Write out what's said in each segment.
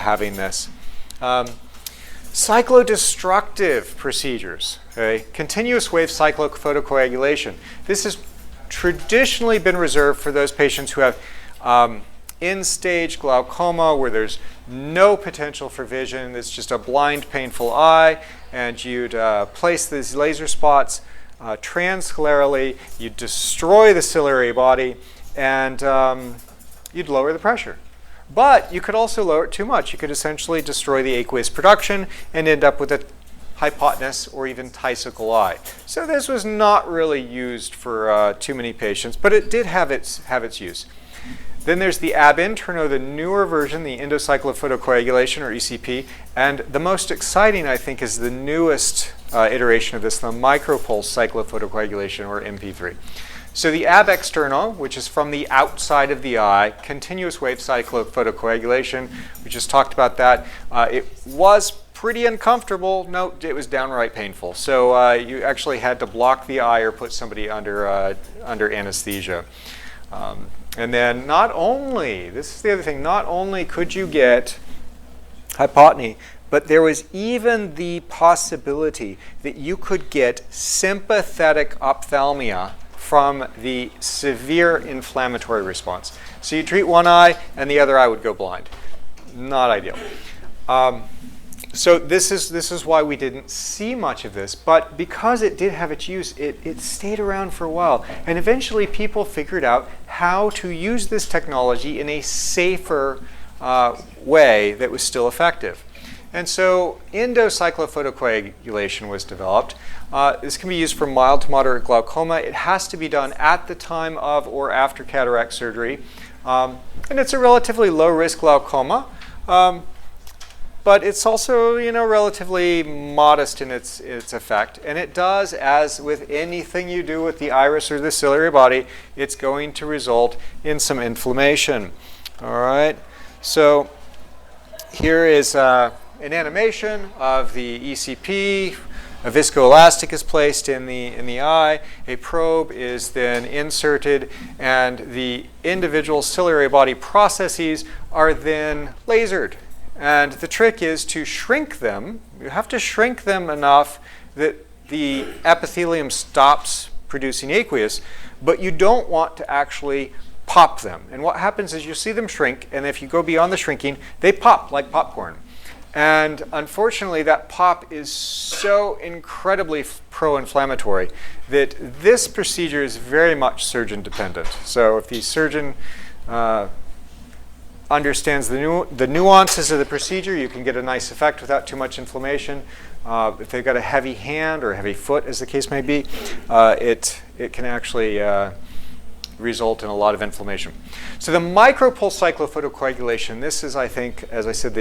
having this. Cyclodestructive procedures, okay? Continuous wave cyclophotocoagulation. This has traditionally been reserved for those patients who have end-stage glaucoma where there's no potential for vision. It's just a blind, painful eye, and you'd place these laser spots transsclerally, you'd destroy the ciliary body, and you'd lower the pressure. But you could also lower it too much. You could essentially destroy the aqueous production and end up with a hypotenuse or even tisical eye. So this was not really used for too many patients, but it did have its use. Then there's the Ab-Interno, the newer version, the endocyclophotocoagulation, or ECP. And the most exciting, I think, is the newest iteration of this, the Micropulse Cyclophotocoagulation, or MP3. So the Ab-Externo, which is from the outside of the eye, continuous wave cyclophotocoagulation, we just talked about that. It was pretty uncomfortable. No, it was downright painful. So you actually had to block the eye or put somebody under anesthesia. And then not only, this is the other thing, not only could you get hypotony, but there was even the possibility that you could get sympathetic ophthalmia from the severe inflammatory response. So you treat one eye and the other eye would go blind. Not ideal. So this is why we didn't see much of this, but because it did have its use, it stayed around for a while. And eventually people figured out how to use this technology in a safer way that was still effective. And so endocyclophotocoagulation was developed. This can be used for mild to moderate glaucoma. It has to be done at the time of or after cataract surgery. And it's a relatively low-risk glaucoma. But it's also, relatively modest in its effect. And it does, as with anything you do with the iris or the ciliary body, it's going to result in some inflammation. All right. So here is an animation of the ECP. A viscoelastic is placed in the eye. A probe is then inserted, and the individual ciliary body processes are then lasered. And the trick is to shrink them. You have to shrink them enough that the epithelium stops producing aqueous, but you don't want to actually pop them. And what happens is you see them shrink, and if you go beyond the shrinking, they pop like popcorn. And unfortunately, that pop is so incredibly pro-inflammatory that this procedure is very much surgeon dependent. So if the surgeon understands the nuances of the procedure, you can get a nice effect without too much inflammation. If they've got a heavy hand or a heavy foot, as the case may be, it can actually result in a lot of inflammation. So the micropulse cyclophotocoagulation, this is, I think, as I said,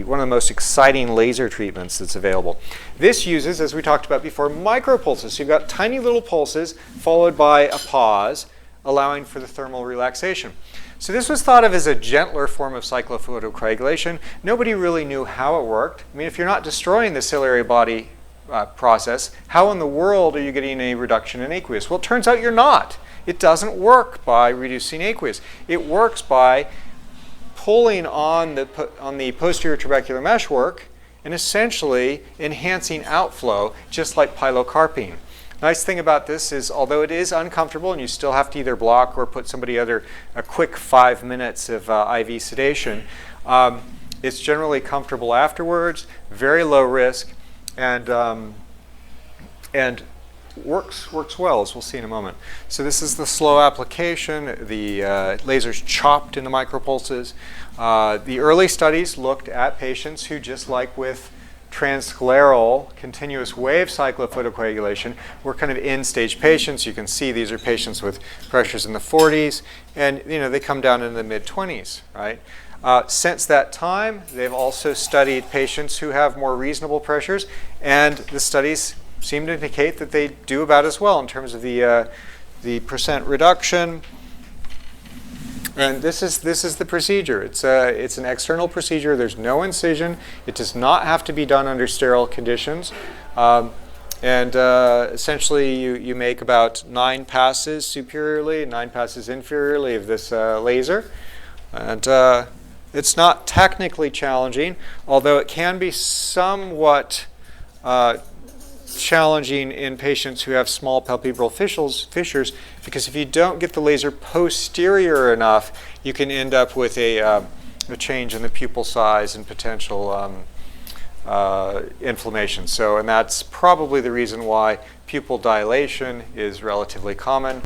one of the most exciting laser treatments that's available. This uses, as we talked about before, micropulses. So you've got tiny little pulses followed by a pause, allowing for the thermal relaxation. So this was thought of as a gentler form of cyclophotocoagulation. Nobody really knew how it worked. I mean, if you're not destroying the ciliary body process, how in the world are you getting a reduction in aqueous? Well, it turns out you're not. It doesn't work by reducing aqueous. It works by pulling on the posterior trabecular meshwork and essentially enhancing outflow, just like pilocarpine. Nice thing about this is, although it is uncomfortable and you still have to either block or put somebody under a quick 5 minutes of IV sedation, it's generally comfortable afterwards, very low risk, and works well, as we'll see in a moment. So this is the slow application. The laser's chopped into micropulses. The early studies looked at patients who, just like with transscleral continuous wave cyclophotocoagulation, were kind of end-stage patients. You can see these are patients with pressures in the 40s, and they come down in the mid-20s, right? Since that time, they've also studied patients who have more reasonable pressures, and the studies seem to indicate that they do about as well in terms of the percent reduction. And this is the procedure. It's an external procedure. There's no incision. It does not have to be done under sterile conditions. Essentially, you make about 9 passes superiorly, 9 passes inferiorly of this laser. And It's not technically challenging, although it can be somewhat challenging in patients who have small palpebral fissures, because if you don't get the laser posterior enough, you can end up with a change in the pupil size and potential inflammation. And that's probably the reason why pupil dilation is relatively common.